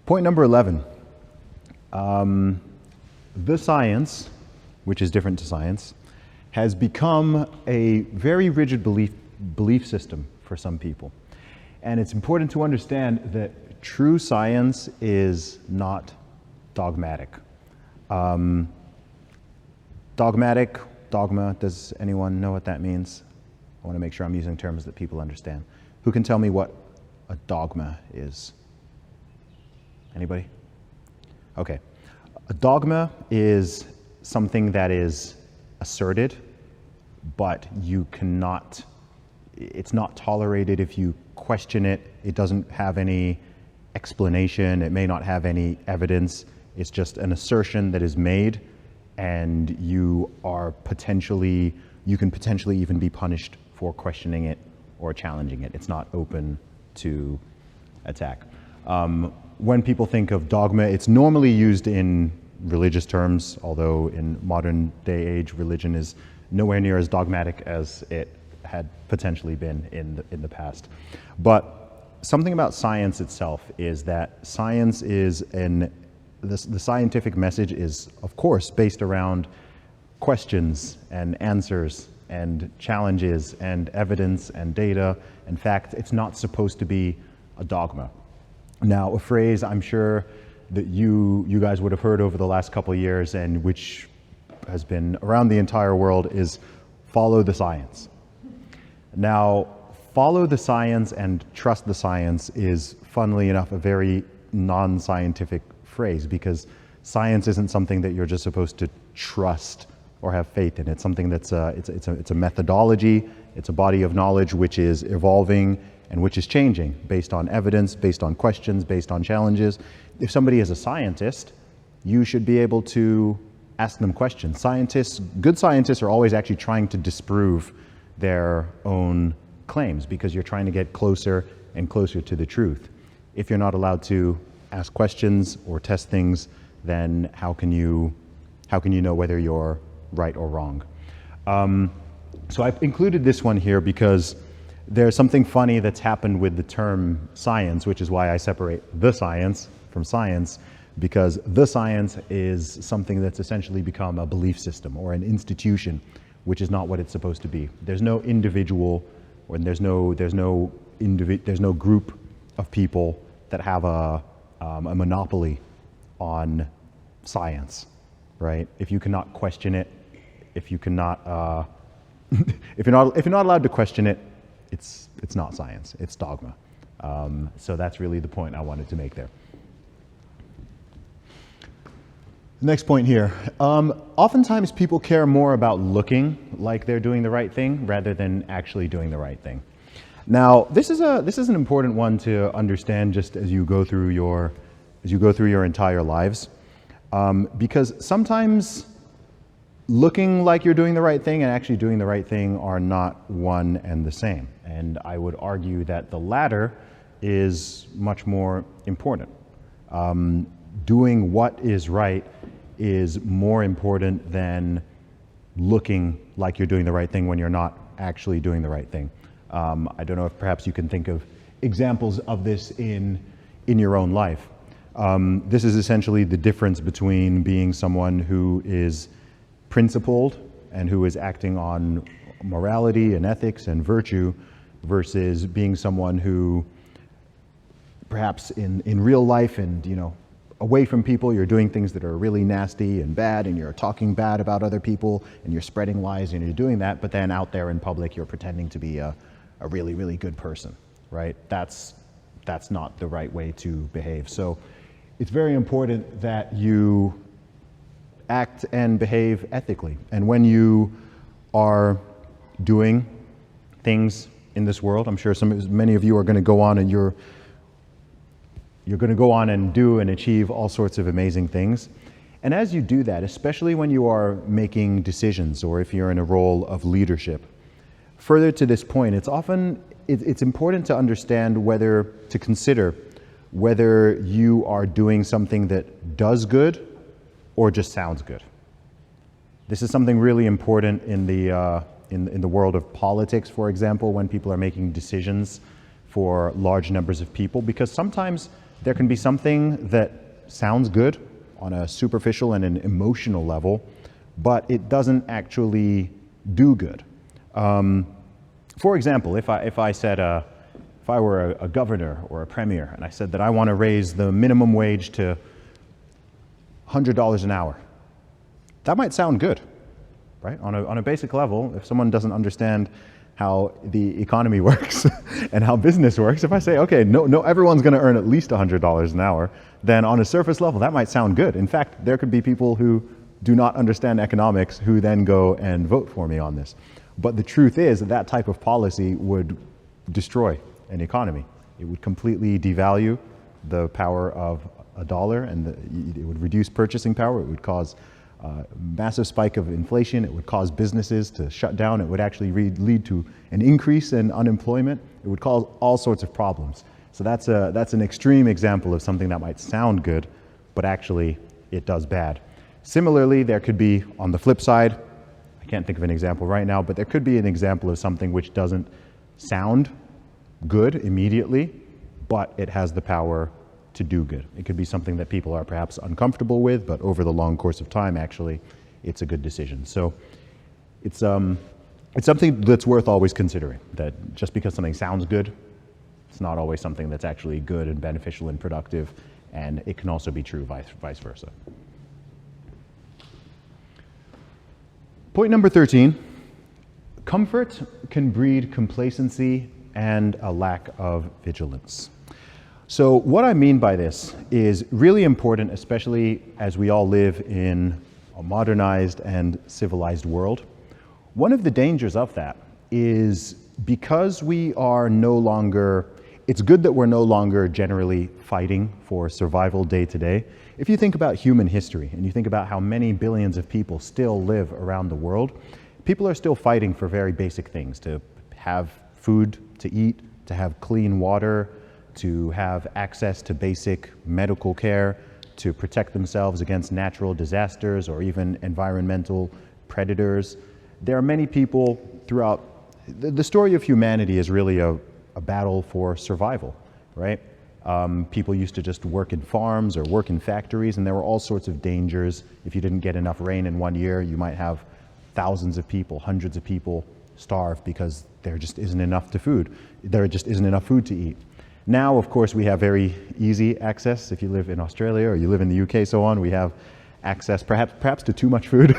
Point number 11. The science, which is different to science, has become a very rigid belief system for some people. And it's important to understand that true science is not dogmatic. Dogma, does anyone know what that means? I want to make sure I'm using terms that people understand. Who can tell me what a dogma is? Anybody? Okay. A dogma is something that is asserted, but it's not tolerated if you question it. It doesn't have any explanation. It may not have any evidence. It's just an assertion that is made, and you can potentially even be punished for questioning it or challenging it. It's not open to attack. When people think of dogma, it's normally used in religious terms, although in modern day age, religion is nowhere near as dogmatic as it had potentially been in the past. But something about science itself is that science is the scientific message is, of course, based around questions and answers and challenges and evidence and data. In fact, it's not supposed to be a dogma. Now, a phrase I'm sure that you guys would have heard over the last couple of years, and which has been around the entire world, is follow the science. Now, follow the science and trust the science is, funnily enough, a very non-scientific phrase, because science isn't something that you're just supposed to trust or have faith in. It's something that's it's a methodology, it's a body of knowledge which is evolving and which is changing based on evidence, based on questions, based on challenges. If somebody is a scientist, you should be able to ask them questions. Good scientists are always actually trying to disprove their own claims, because you're trying to get closer and closer to the truth. If you're not allowed to ask questions or test things, then how can you know whether you're right or wrong? So I've included this one here because there's something funny that's happened with the term science, which is why I separate the science from science, because the science is something that's essentially become a belief system or an institution, which is not what it's supposed to be. There's no individual, or there's no group of people that have a monopoly on science, right? If you cannot question it, if you're not allowed to question it, it's not science, it's dogma. So that's really the point I wanted to make there. Next point here. Oftentimes people care more about looking like they're doing the right thing rather than actually doing the right thing. Now, this is an important one to understand just as you go through your entire lives, because sometimes looking like you're doing the right thing and actually doing the right thing are not one and the same. And I would argue that the latter is much more important. Doing what is right is more important than looking like you're doing the right thing when you're not actually doing the right thing. I don't know if perhaps you can think of examples of this in your own life. This is essentially the difference between being someone who is principled and who is acting on morality and ethics and virtue versus being someone who perhaps in real life and away from people, you're doing things that are really nasty and bad, and you're talking bad about other people, and you're spreading lies, and you're doing that, but then out there in public, you're pretending to be a really, really good person, right? That's not the right way to behave. So it's very important that you act and behave ethically. And when you are doing things in this world, I'm sure many of you are going to go on and you're going to go on and do and achieve all sorts of amazing things. And as you do that, especially when you are making decisions or if you're in a role of leadership, further to this point, it's important to understand to consider whether you are doing something that does good or just sounds good. This is something really important in the world of politics, for example, when people are making decisions for large numbers of people, because sometimes there can be something that sounds good on a superficial and an emotional level, but it doesn't actually do good. For example, if I were a governor or a premier and I said that I want to raise the minimum wage to $100 an hour, that might sound good, right? On a basic level, if someone doesn't understand how the economy works and how business works, if I say, okay, no, everyone's going to earn at least $100 an hour, then on a surface level, that might sound good. In fact, there could be people who do not understand economics who then go and vote for me on this. But the truth is that that type of policy would destroy an economy. It would completely devalue the power of a dollar, and it would reduce purchasing power. It would cause a massive spike of inflation. It would cause businesses to shut down. It would actually lead to an increase in unemployment. It would cause all sorts of problems. So that's an extreme example of something that might sound good, but actually it does bad. Similarly, there could be, on the flip side, I can't think of an example right now, but there could be an example of something which doesn't sound good immediately, but it has the power to do good. It could be something that people are perhaps uncomfortable with, but over the long course of time, actually, it's a good decision. So it's something that's worth always considering, that just because something sounds good, it's not always something that's actually good and beneficial and productive, and it can also be true vice versa. Point number 13, comfort can breed complacency and a lack of vigilance. So what I mean by this is really important, especially as we all live in a modernized and civilized world. One of the dangers of that is because we are no longer, it's good that we're no longer generally fighting for survival day to day. If you think about human history and you think about how many billions of people still live around the world, people are still fighting for very basic things, to have food to eat, to have clean water, to have access to basic medical care, to protect themselves against natural disasters or even environmental predators. There are many people throughout, the story of humanity is really a battle for survival, right? People used to just work in farms or work in factories, and there were all sorts of dangers. If you didn't get enough rain in one year, you might have thousands of people, hundreds of people starve because there just isn't enough food to eat. Now, of course, we have very easy access. If you live in Australia or you live in the UK, so on, we have access perhaps to too much food.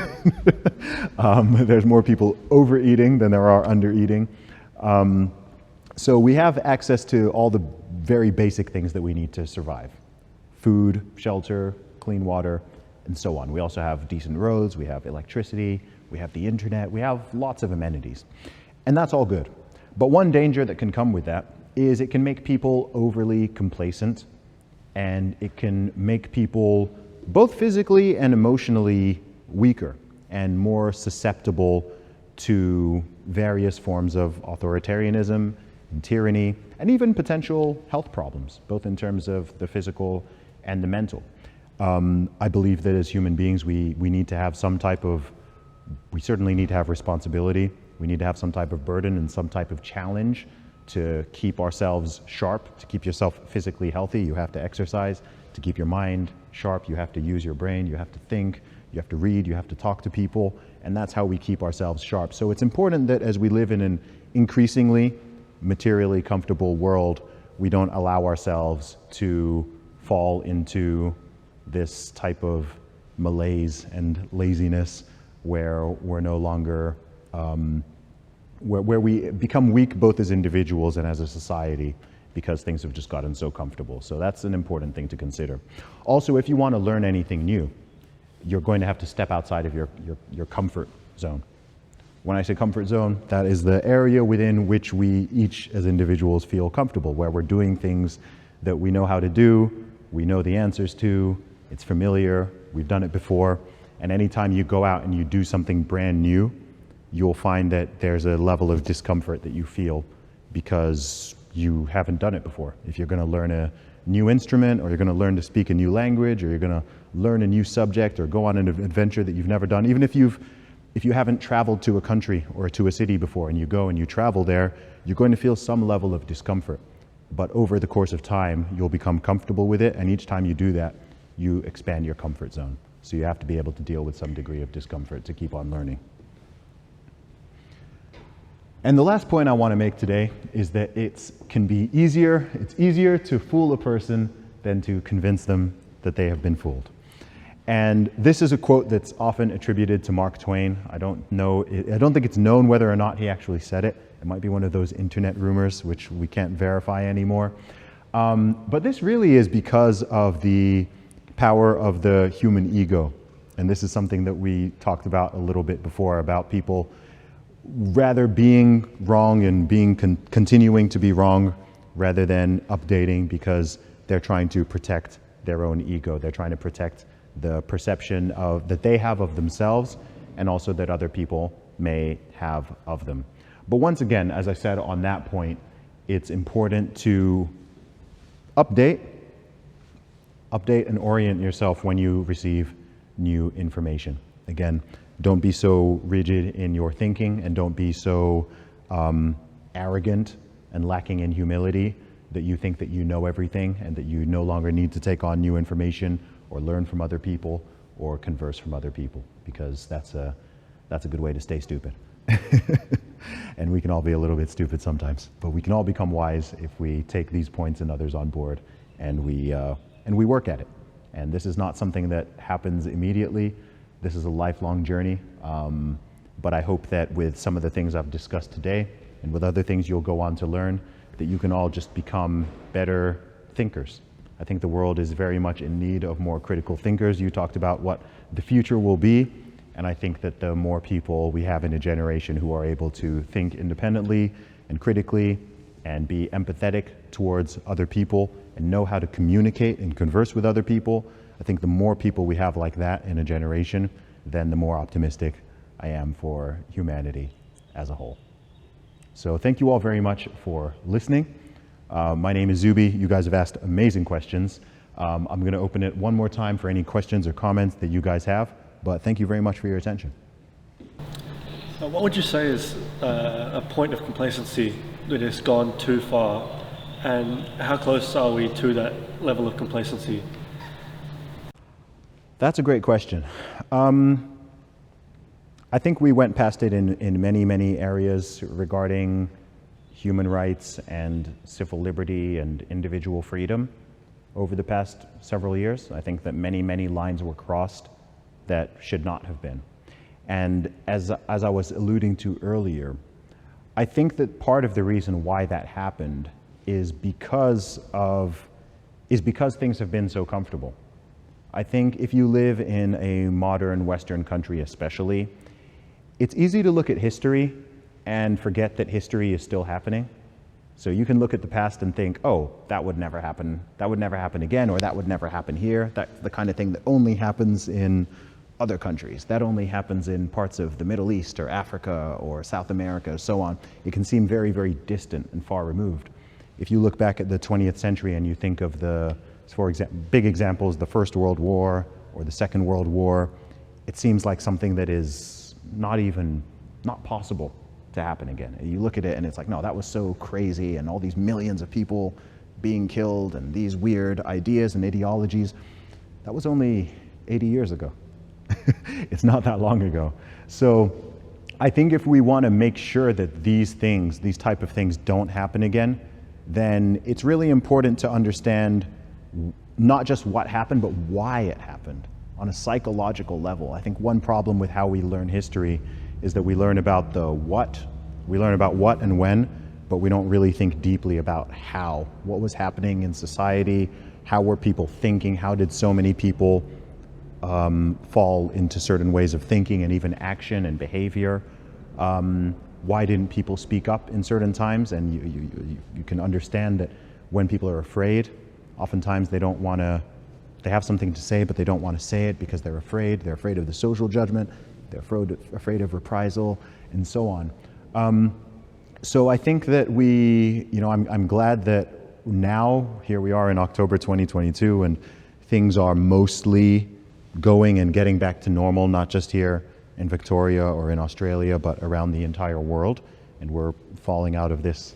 There's more people overeating than there are undereating. So we have access to all the very basic things that we need to survive. Food, shelter, clean water, and so on. We also have decent roads, we have electricity, we have the internet, we have lots of amenities. And that's all good. But one danger that can come with that is it can make people overly complacent, and it can make people both physically and emotionally weaker and more susceptible to various forms of authoritarianism and tyranny, and even potential health problems, both in terms of the physical and the mental. I believe that as human beings, we need to have we certainly need to have responsibility. We need to have some type of burden and some type of challenge to keep ourselves sharp. To keep yourself physically healthy, you have to exercise. To keep your mind sharp, you have to use your brain, you have to think, you have to read, you have to talk to people, and that's how we keep ourselves sharp. So it's important that as we live in an increasingly materially comfortable world, we don't allow ourselves to fall into this type of malaise and laziness where we're no longer where we become weak both as individuals and as a society because things have just gotten so comfortable. So that's an important thing to consider. Also, if you want to learn anything new, you're going to have to step outside of your comfort zone. When I say comfort zone, that is the area within which we each as individuals feel comfortable, where we're doing things that we know how to do, we know the answers to, it's familiar, we've done it before, and anytime you go out and you do something brand new, you'll find that there's a level of discomfort that you feel because you haven't done it before. If you're going to learn a new instrument, or you're going to learn to speak a new language, or you're going to learn a new subject or go on an adventure that you've never done, even if you've if you haven't traveled to a country or to a city before and you go and you travel there, you're going to feel some level of discomfort. But over the course of time, you'll become comfortable with it. And each time you do that, you expand your comfort zone. So you have to be able to deal with some degree of discomfort to keep on learning. And the last point I want to make today is that it's easier to fool a person than to convince them that they have been fooled. And this is a quote that's often attributed to Mark Twain. I don't think it's known whether or not he actually said it. It might be one of those internet rumors, which we can't verify anymore. But this really is because of the power of the human ego. And this is something that we talked about a little bit before, about people rather being wrong and continuing to be wrong rather than updating because they're trying to protect their own ego. They're trying to protect the perception that they have of themselves and also that other people may have of them. But once again, as I said on that point, it's important to update and orient yourself when you receive new information. Again, don't be so rigid in your thinking and don't be so arrogant and lacking in humility that you think that you know everything and that you no longer need to take on new information or learn from other people or converse from other people, because that's a good way to stay stupid. And we can all be a little bit stupid sometimes, but we can all become wise if we take these points and others on board and we work at it. And this is not something that happens immediately. This is a lifelong journey. But I hope that with some of the things I've discussed today and with other things you'll go on to learn, that you can all just become better thinkers. I think the world is very much in need of more critical thinkers. You talked about what the future will be, and I think that the more people we have in a generation who are able to think independently and critically and be empathetic towards other people and know how to communicate and converse with other people, I think the more people we have like that in a generation, then the more optimistic I am for humanity as a whole. So thank you all very much for listening. My name is Zuby. You guys have asked amazing questions. I'm going to open it one more time for any questions or comments that you guys have, but thank you very much for your attention. What would you say is a point of complacency that has gone too far, and how close are we to that level of complacency? That's a great question. I think we went past it in many, many areas regarding human rights and civil liberty and individual freedom over the past several years. I think that many, many lines were crossed that should not have been. And as I was alluding to earlier, I think that part of the reason why that happened is because things have been so comfortable. I think if you live in a modern Western country especially, it's easy to look at history and forget that history is still happening. So you can look at the past and think, oh, that would never happen again, or that would never happen here. That's the kind of thing that only happens in other countries. That only happens in parts of the Middle East or Africa or South America, so on. It can seem very, very distant and far removed. If you look back at the 20th century and you think of big examples, the First World War or the Second World War, it seems like something that is not possible to happen again. You look at it and it's like, no, that was so crazy, and all these millions of people being killed and these weird ideas and ideologies. That was only 80 years ago. It's not that long ago. So I think if we want to make sure that these type of things don't happen again, then it's really important to understand not just what happened, but why it happened on a psychological level. I think one problem with how we learn history is that we learn about what and when, but we don't really think deeply about how. What was happening in society? How were people thinking? How did so many people fall into certain ways of thinking and even action and behavior? Why didn't people speak up in certain times? And you can understand that when people are afraid, oftentimes they have something to say, but they don't want to say it because they're afraid. They're afraid of the social judgment. They're afraid of reprisal, and so on. So I think that I'm glad that now, here we are in October 2022, and things are mostly going and getting back to normal, not just here in Victoria or in Australia, but around the entire world. And we're falling out of this,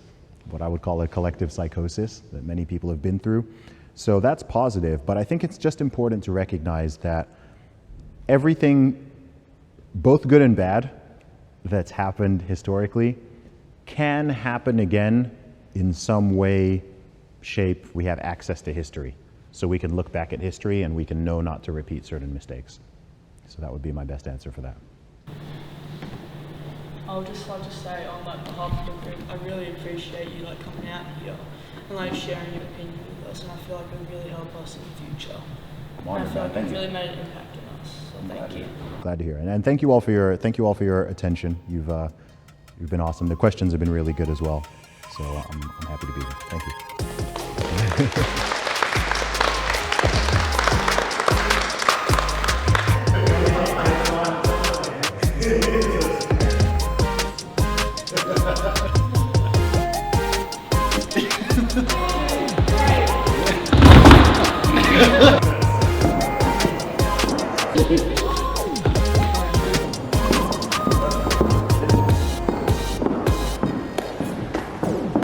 what I would call a collective psychosis that many people have been through. So that's positive, but I think it's just important to recognize that everything, both good and bad, that's happened historically can happen again in some way, shape. We have access to history. So we can look back at history and we can know not to repeat certain mistakes. So that would be my best answer for that. I would just like to say on behalf of the group, I really appreciate you coming out here and sharing your opinion with us, and I feel like it would really help us in the future. And I feel like it really made an impact on us. So thank you. Glad to hear, and thank you all for your attention. You've been awesome. The questions have been really good as well. So I'm happy to be here. Thank you.